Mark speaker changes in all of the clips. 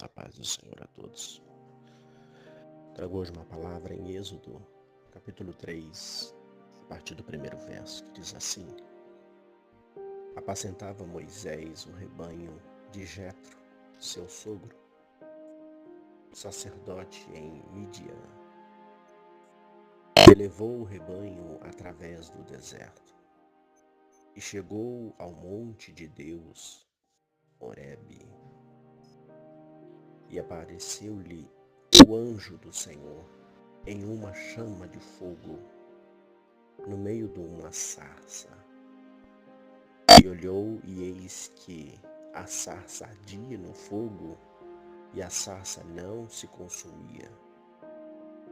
Speaker 1: A paz do Senhor a todos. Trago hoje uma palavra em Êxodo, capítulo 3, a partir do primeiro verso, que diz assim: Apacentava Moisés o rebanho de Jetro, seu sogro, sacerdote em Midian. E levou o rebanho através do deserto, e chegou ao monte de Deus, Horebe. E apareceu-lhe o anjo do Senhor em uma chama de fogo, no meio de uma sarça. E olhou, e eis que a sarça ardia no fogo, e a sarça não se consumia.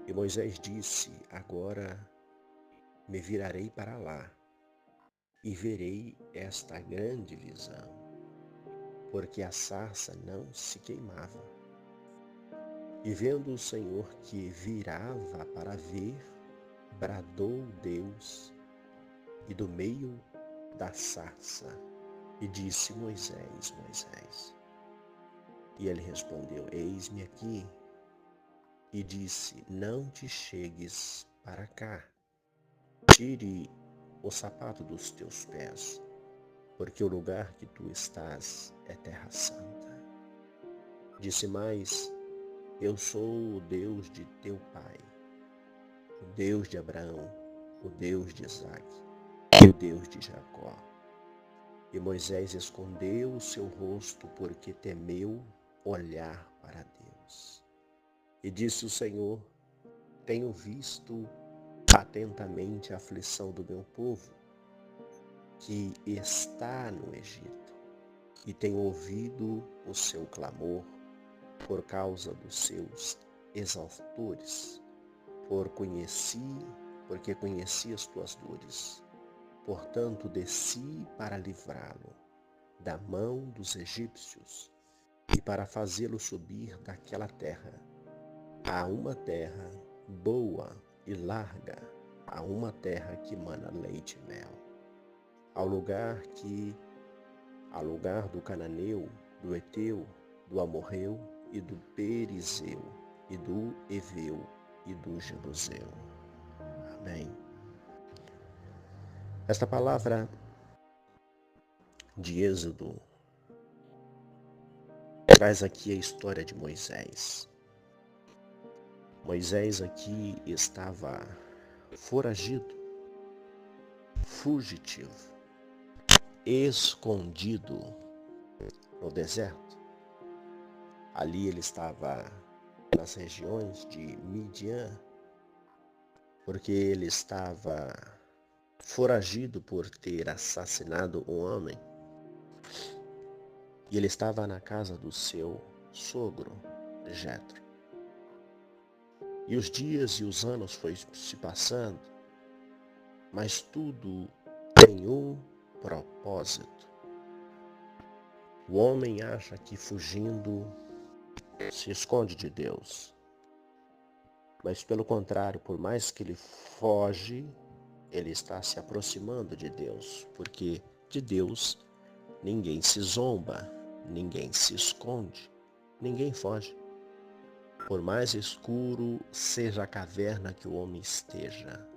Speaker 1: E Moisés disse: Agora me virarei para lá, e verei esta grande visão, porque a sarça não se queimava. E vendo o Senhor que virava para ver, bradou Deus, e do meio da sarça, e disse: Moisés, Moisés. E ele respondeu: Eis-me aqui. E disse: Não te chegues para cá, tire o sapato dos teus pés, porque o lugar que tu estás é terra santa. Disse mais: Eu sou o Deus de teu pai, o Deus de Abraão, o Deus de Isaque e o Deus de Jacó. E Moisés escondeu o seu rosto, porque temeu olhar para Deus. E disse o Senhor: Tenho visto atentamente a aflição do meu povo, que está no Egito, e tenho ouvido o seu clamor por causa dos seus exaustores, porque conheci as tuas dores. Portanto, desci para livrá-lo da mão dos egípcios e para fazê-lo subir daquela terra a uma terra boa e larga, a uma terra que mana leite e mel, ao lugar do cananeu, do Eteu, do Amorreu e do Perizeu e do Eveu e do Jebuseu. Amém. Esta palavra de Êxodo traz aqui a história de Moisés. Moisés aqui estava foragido, fugitivo, escondido no deserto. Ali ele estava nas regiões de Midian, porque ele estava foragido por ter assassinado um homem. E ele estava na casa do seu sogro, Jetro. E os dias e os anos foram se passando, mas tudo tem um propósito. O homem acha que fugindo se esconde de Deus. Mas pelo contrário, por mais que ele foge, ele está se aproximando de Deus, porque de Deus ninguém se zomba, ninguém se esconde, ninguém foge. Por mais escuro seja a caverna que o homem esteja,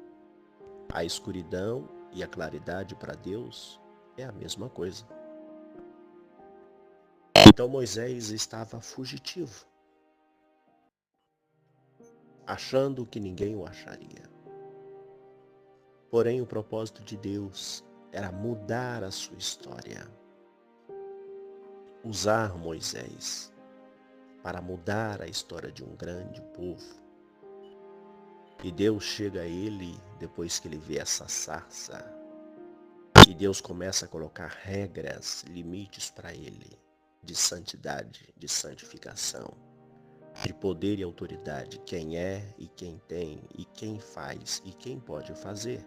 Speaker 1: a escuridão e a claridade para Deus é a mesma coisa. Então Moisés estava fugitivo, achando que ninguém o acharia. Porém, o propósito de Deus era mudar a sua história. Usar Moisés para mudar a história de um grande povo. E Deus chega a ele depois que ele vê essa sarça. E Deus começa a colocar regras, limites para ele, de santidade, de santificação, de poder e autoridade, quem é e quem tem, e quem faz e quem pode fazer.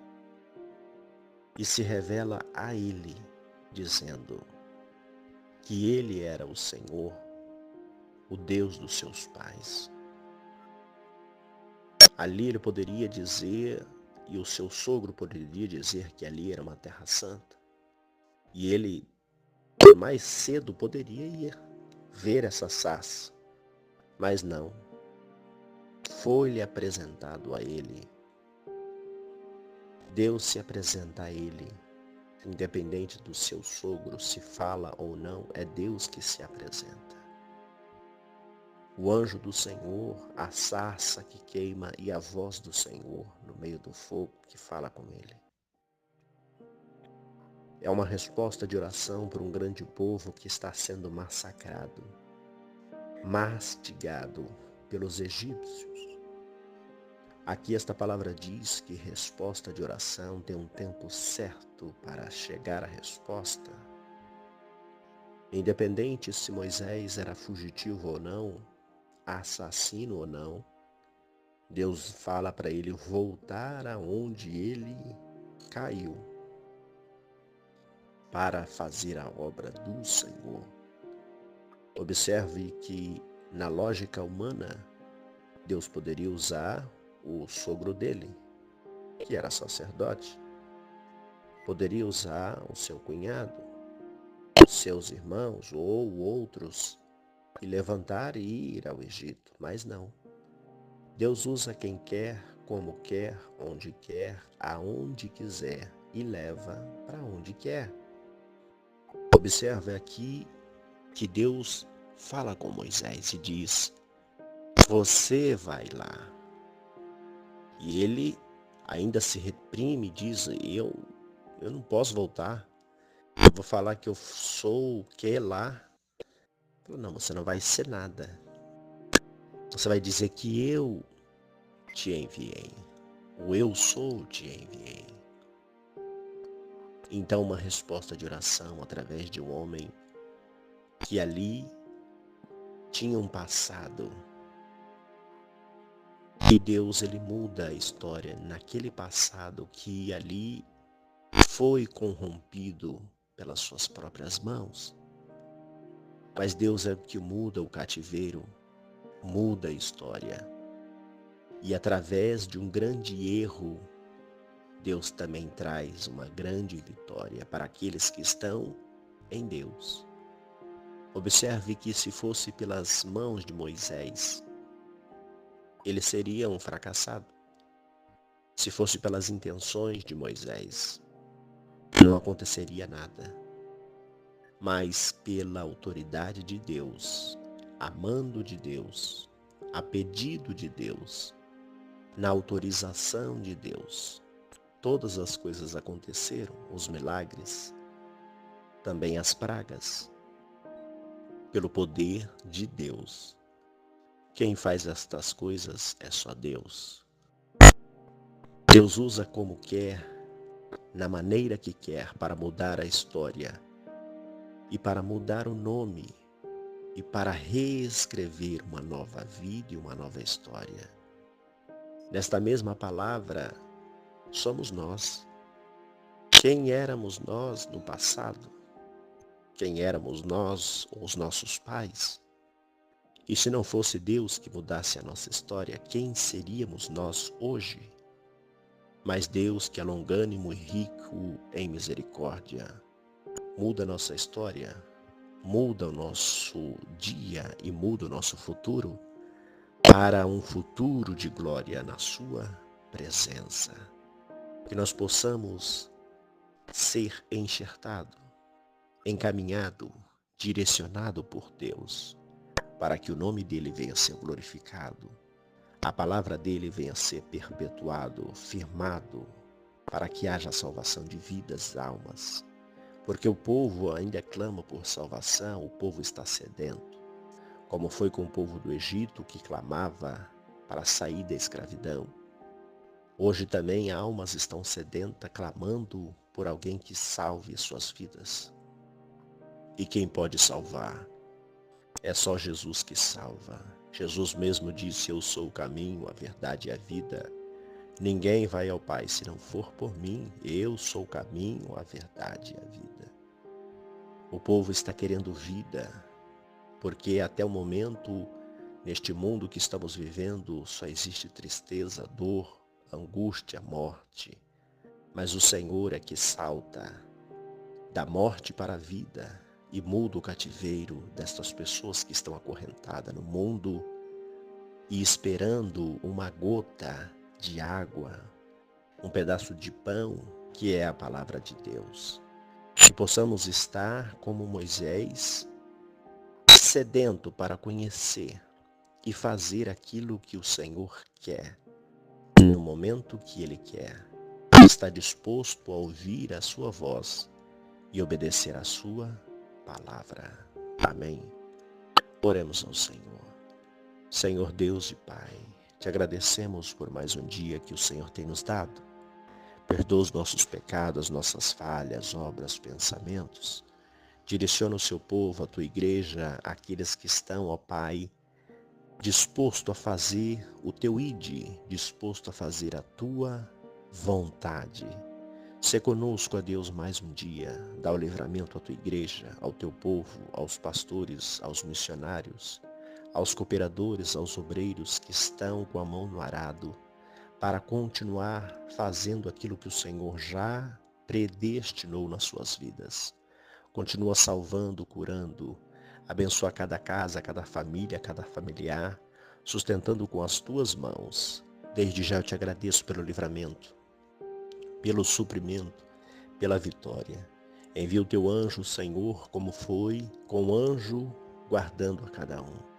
Speaker 1: E se revela a ele, dizendo que ele era o Senhor, o Deus dos seus pais. Ali ele poderia dizer, e o seu sogro poderia dizer que ali era uma terra santa. E ele, mais cedo, poderia ir ver essa sarça. Mas não, foi-lhe apresentado a ele. Deus se apresenta a ele, independente do seu sogro, se fala ou não, é Deus que se apresenta. O anjo do Senhor, a sarça que queima e a voz do Senhor no meio do fogo que fala com ele. É uma resposta de oração para um grande povo que está sendo massacrado, mastigado pelos egípcios. Aqui esta palavra diz que resposta de oração tem um tempo certo para chegar à resposta. Independente se Moisés era fugitivo ou não, assassino ou não, Deus fala para ele voltar aonde ele caiu para fazer a obra do Senhor. Observe que na lógica humana, Deus poderia usar o sogro dele, que era sacerdote. Poderia usar o seu cunhado, os seus irmãos ou outros e levantar e ir ao Egito, mas não. Deus usa quem quer, como quer, onde quer, aonde quiser e leva para onde quer. Observe aqui que Deus fala com Moisés e diz: você vai lá. E ele ainda se reprime e diz: eu não posso voltar. Eu vou falar que eu sou o que lá. Não, você não vai ser nada. Você vai dizer que eu te enviei. O eu sou te enviei. Então uma resposta de oração através de um homem que ali tinha um passado. E Deus, ele muda a história naquele passado que ali foi corrompido pelas suas próprias mãos. Mas Deus é o que muda o cativeiro, muda a história. E através de um grande erro, Deus também traz uma grande vitória para aqueles que estão em Deus. Observe que se fosse pelas mãos de Moisés, ele seria um fracassado. Se fosse pelas intenções de Moisés, não aconteceria nada. Mas pela autoridade de Deus, a mando de Deus, a pedido de Deus, na autorização de Deus, todas as coisas aconteceram, os milagres, também as pragas, pelo poder de Deus. Quem faz estas coisas é só Deus. Deus usa como quer, na maneira que quer, para mudar a história e para mudar o nome e para reescrever uma nova vida e uma nova história. Nesta mesma palavra, somos nós. Quem éramos nós no passado? Quem éramos nós, os nossos pais? E se não fosse Deus que mudasse a nossa história, quem seríamos nós hoje? Mas Deus, que é longânimo e rico em misericórdia, muda a nossa história, muda o nosso dia e muda o nosso futuro para um futuro de glória na sua presença. Que nós possamos ser enxertado, encaminhado, direcionado por Deus, para que o nome dele venha a ser glorificado, a palavra dele venha a ser perpetuado, firmado, para que haja salvação de vidas, almas. Porque o povo ainda clama por salvação, o povo está sedento, como foi com o povo do Egito que clamava para sair da escravidão. Hoje também almas estão sedentas, clamando por alguém que salve suas vidas. E quem pode salvar? É só Jesus que salva. Jesus mesmo disse: eu sou o caminho, a verdade e a vida. Ninguém vai ao Pai se não for por mim. Eu sou o caminho, a verdade e a vida. O povo está querendo vida, porque até o momento, neste mundo que estamos vivendo, só existe tristeza, dor, angústia, morte. Mas o Senhor é que salta da morte para a vida e muda o cativeiro destas pessoas que estão acorrentadas no mundo e esperando uma gota de água, um pedaço de pão, que é a palavra de Deus. Que possamos estar como Moisés, sedento para conhecer e fazer aquilo que o Senhor quer, no momento que Ele quer. Está disposto a ouvir a sua voz e obedecer a sua palavra. Amém. Oremos ao Senhor. Senhor Deus e Pai, te agradecemos por mais um dia que o Senhor tem nos dado. Perdoa os nossos pecados, nossas falhas, obras, pensamentos. Direciona o seu povo, a tua igreja, aqueles que estão, ó Pai, disposto a fazer o teu ide, disposto a fazer a tua vontade. Sê conosco, ó Deus, mais um dia. Dá o livramento à tua igreja, ao teu povo, aos pastores, aos missionários, aos cooperadores, aos obreiros que estão com a mão no arado, para continuar fazendo aquilo que o Senhor já predestinou nas suas vidas. Continua salvando, curando, abençoa cada casa, cada família, cada familiar, sustentando com as tuas mãos. Desde já eu te agradeço pelo livramento, pelo suprimento, pela vitória. Envia o teu anjo, Senhor, como foi, com o anjo guardando a cada um.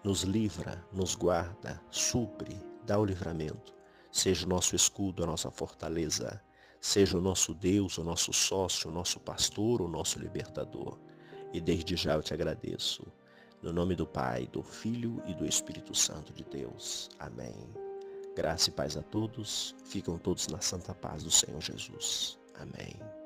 Speaker 1: Nos livra, nos guarda, supre, dá o livramento. Seja o nosso escudo, a nossa fortaleza. Seja o nosso Deus, o nosso sócio, o nosso pastor, o nosso libertador. E desde já eu te agradeço. No nome do Pai, do Filho e do Espírito Santo de Deus. Amém. Graça e paz a todos. Ficam todos na santa paz do Senhor Jesus. Amém.